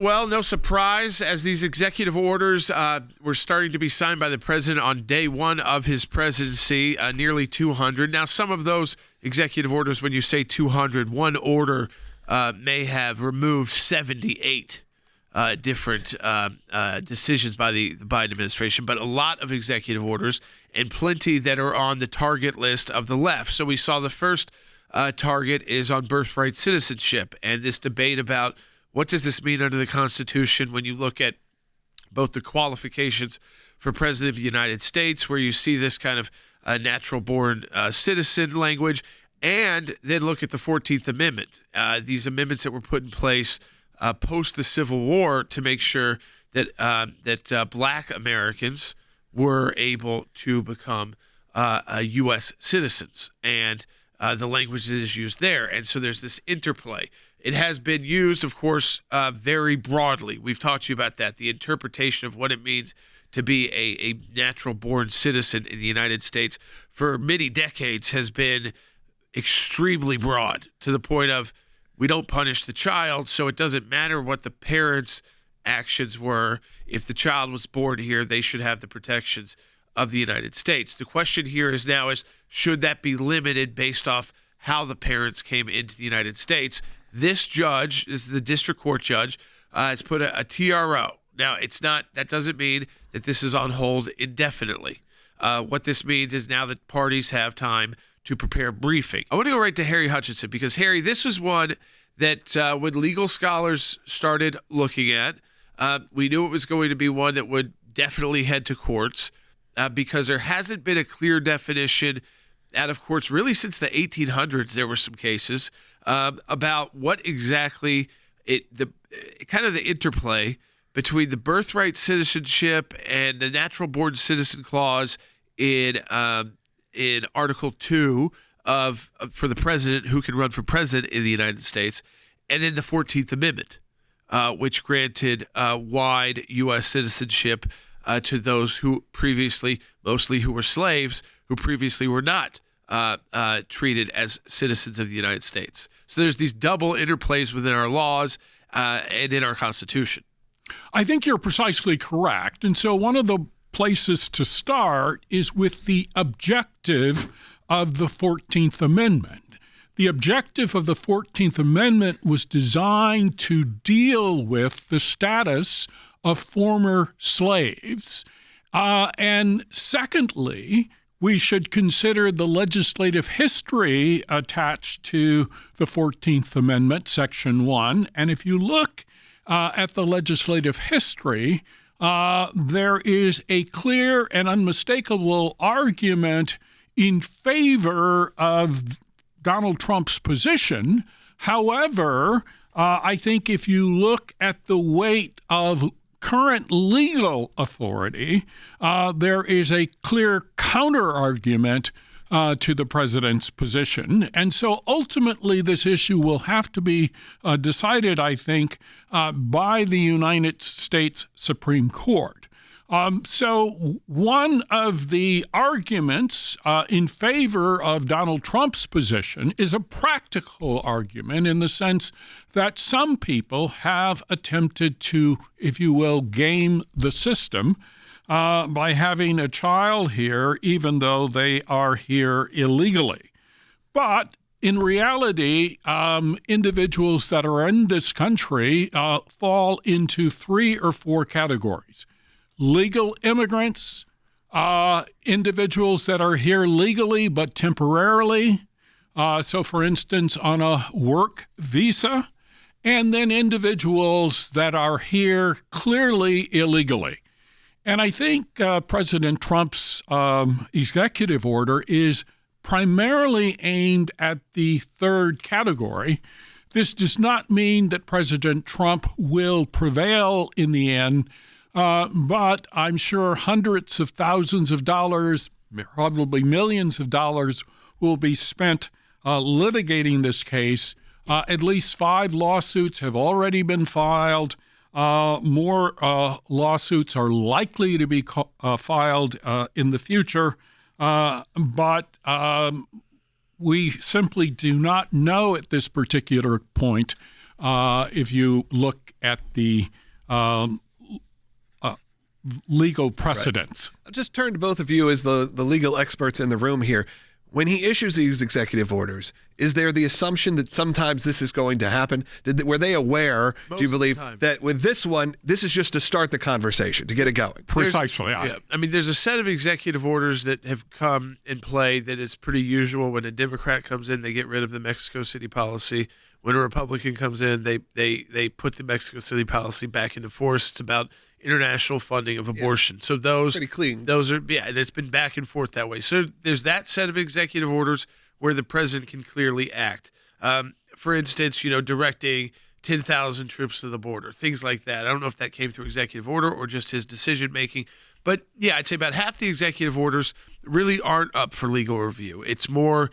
Well, no surprise, as these executive orders were starting to be signed by the president on day one of his presidency, nearly 200. Now, some of those executive orders, when you say 200, one order may have removed 78 different decisions by the Biden administration, but a lot of executive orders and plenty that are on the target list of the left. So we saw the first target is on birthright citizenship, and this debate about what does this mean under the Constitution when you look at both the qualifications for President of the United States, where you see this kind of natural-born citizen language, and then look at the 14th Amendment, these amendments that were put in place post the Civil War to make sure that Black Americans were able to become U.S. citizens, and the language that is used there. And so there's this interplay. It has been used, of course, very broadly. We've talked to you about that, the interpretation of what it means to be a natural-born citizen in the United States for many decades has been extremely broad, to the point of we don't punish the child, so it doesn't matter what the parents' actions were. If the child was born here, they should have the protections of the United States. The question here is should that be limited based off how the parents came into the United States? This judge, this is the district court judge, has put a TRO. Now, that doesn't mean that this is on hold indefinitely. What this means is now that parties have time to prepare a briefing. I want to go right to Harry Hutchinson because, Harry, this was one that when legal scholars started looking at, we knew it was going to be one that would definitely head to courts because there hasn't been a clear definition out of courts really since the 1800s. There were some cases about what exactly the interplay between the birthright citizenship and the natural-born citizen clause in Article 2 for the president who can run for president in the United States, and in the 14th Amendment, which granted wide U.S. citizenship to those who previously, mostly who were slaves, who previously were not treated as citizens of the United States. So there's these double interplays within our laws and in our Constitution. I think you're precisely correct. And so one of the places to start is with the objective of the 14th Amendment. The objective of the 14th Amendment was designed to deal with the status of former slaves. And secondly, we should consider the legislative history attached to the 14th Amendment, Section 1. And if you look at the legislative history, there is a clear and unmistakable argument in favor of Donald Trump's position. However, I think if you look at the weight of current legal authority, there is a clear counter-argument to the president's position. And so ultimately this issue will have to be decided, I think, by the United States Supreme Court. So one of the arguments in favor of Donald Trump's position is a practical argument in the sense that some people have attempted to, if you will, game the system by having a child here, even though they are here illegally. But in reality, individuals that are in this country fall into 3 or 4 categories. Legal immigrants, individuals that are here legally but temporarily, so for instance on a work visa, and then individuals that are here clearly illegally. And I think President Trump's executive order is primarily aimed at the third category. This does not mean that President Trump will prevail in the end, but I'm sure hundreds of thousands of dollars, probably millions of dollars, will be spent litigating this case. At least 5 lawsuits have already been filed. More lawsuits are likely to be filed in the future, but we simply do not know at this particular point if you look at the legal precedents. I'll just turn to both of you as the legal experts in the room here. When he issues these executive orders, is there the assumption that sometimes this is going to happen? Were they aware, do you believe, that with this one, this is just to start the conversation, to get it going? Precisely. I mean, there's a set of executive orders that have come in play that is pretty usual. When a Democrat comes in, they get rid of the Mexico City policy. When a Republican comes in, they put the Mexico City policy back into force. It's about international funding of abortion. So those pretty clean. Those are and it's been back and forth that way. So there's that set of executive orders where the president can clearly act. For instance, directing 10,000 troops to the border, things like that. I don't know if that came through executive order or just his decision making. But yeah, I'd say about half the executive orders really aren't up for legal review. It's more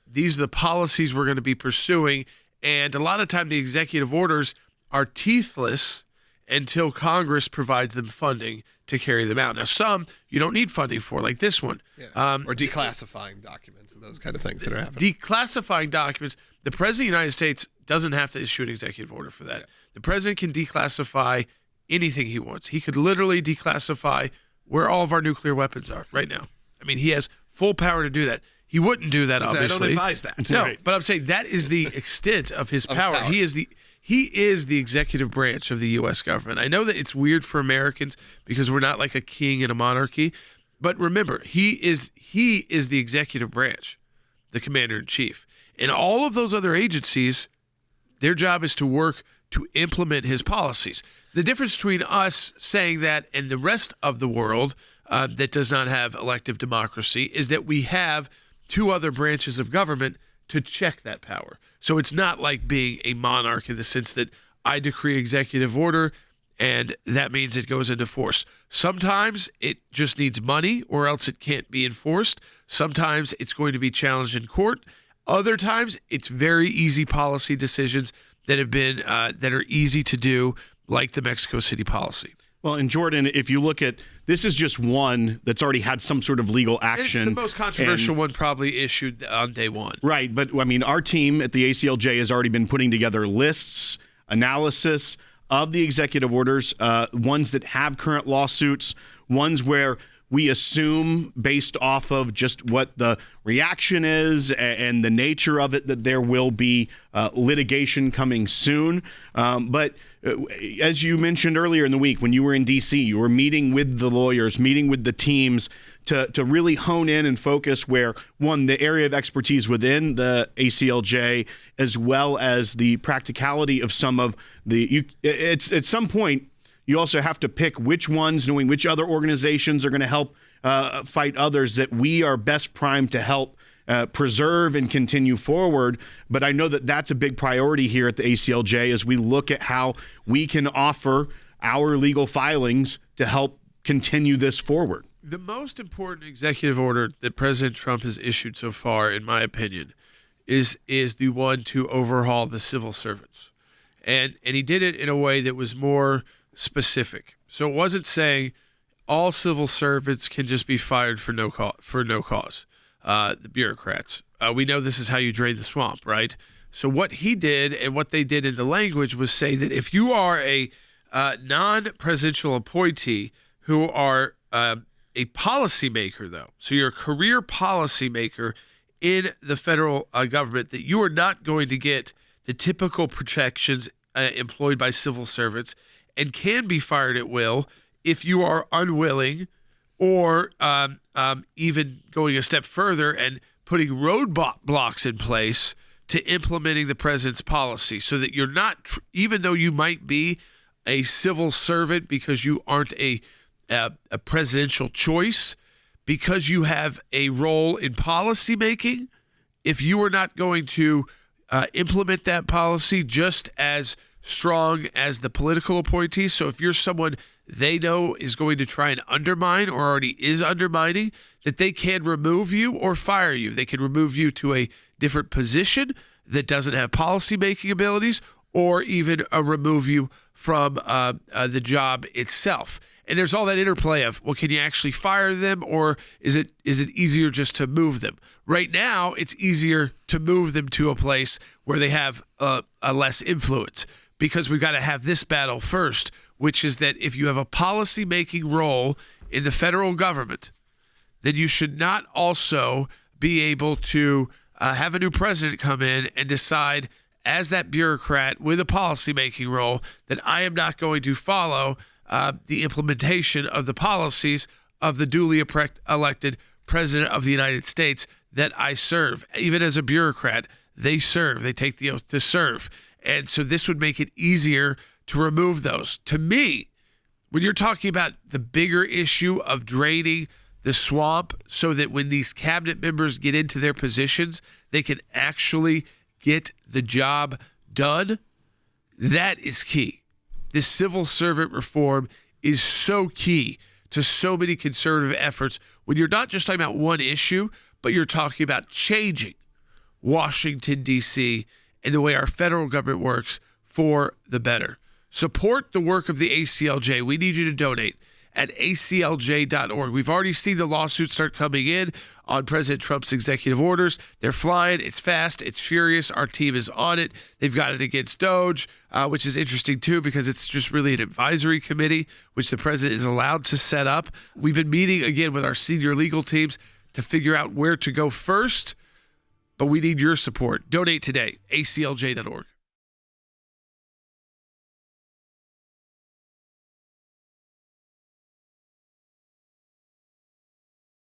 these are the policies we're going to be pursuing, and a lot of time the executive orders are teethless until Congress provides them funding to carry them out. Now, some you don't need funding for, like this one. Or declassifying documents and those kind of things that are happening. Declassifying documents. The President of the United States doesn't have to issue an executive order for that. Yeah. The President can declassify anything he wants. He could literally declassify where all of our nuclear weapons are right now. I mean, he has full power to do that. He wouldn't do that, obviously. I don't advise that. No, but I'm saying that is the extent of his power. He is the executive branch of the U.S. government. I know that it's weird for Americans because we're not like a king in a monarchy, but remember, he is the executive branch, the commander-in-chief. And all of those other agencies, their job is to work to implement his policies. The difference between us saying that and the rest of the world that does not have elective democracy is that we have two other branches of government to check that power. So it's not like being a monarch in the sense that I decree executive order and that means it goes into force. Sometimes it just needs money or else it can't be enforced. Sometimes it's going to be challenged in court. Other times it's very easy policy decisions that have been that are easy to do, like the Mexico City policy. Well, and Jordan, if you look at, this is just one that's already had some sort of legal action. It's the most controversial one probably issued on day one. Right, but I mean, our team at the ACLJ has already been putting together lists, analysis of the executive orders, ones that have current lawsuits, ones where we assume based off of just what the reaction is and the nature of it that there will be litigation coming soon. But as you mentioned earlier in the week, when you were in D.C., you were meeting with the lawyers, meeting with the teams to really hone in and focus where, one, the area of expertise within the ACLJ, as well as the practicality of some of the it's at some point, you also have to pick which ones, knowing which other organizations are going to help fight others that we are best primed to help preserve and continue forward. But I know that that's a big priority here at the ACLJ as we look at how we can offer our legal filings to help continue this forward. The most important executive order that President Trump has issued so far, in my opinion, is the one to overhaul the civil servants. And he did it in a way that was more specific. So it wasn't saying all civil servants can just be fired for no cause. The bureaucrats. We know this is how you drain the swamp, right? So what he did and what they did in the language was say that if you are a non-presidential appointee who are a policymaker, though, so you're a career policymaker in the federal government, that you are not going to get the typical protections employed by civil servants and can be fired at will if you are unwilling or even going a step further and putting roadblocks in place to implementing the president's policy, so that you're not, even though you might be a civil servant because you aren't a presidential choice, because you have a role in policy making, if you are not going to implement that policy just as strong as the political appointees. So if you're someone they know is going to try and undermine or already is undermining, that they can remove you or fire you. They can remove you to a different position that doesn't have policy-making abilities, or even remove you from the job itself. And there's all that interplay of, well, can you actually fire them, or is it easier just to move them? Right now, it's easier to move them to a place where they have a less influence, because we've got to have this battle first, which is that if you have a policy-making role in the federal government, then you should not also be able to have a new president come in and decide, as that bureaucrat with a policy-making role, that I am not going to follow the implementation of the policies of the duly elected president of the United States that I serve. Even as a bureaucrat, they serve. They take the oath to serve. And so this would make it easier to remove those. To me, when you're talking about the bigger issue of draining the swamp so that when these cabinet members get into their positions, they can actually get the job done, that is key. This civil servant reform is so key to so many conservative efforts when you're not just talking about one issue, but you're talking about changing Washington, D.C., and the way our federal government works for the better. Support the work of the ACLJ. We need you to donate at aclj.org. We've already seen the lawsuits start coming in on President Trump's executive orders. They're flying. It's fast. It's furious. Our team is on it. They've got it against Doge, which is interesting, too, because it's just really an advisory committee, which the president is allowed to set up. We've been meeting, again, with our senior legal teams to figure out where to go first, but we need your support. Donate today, aclj.org.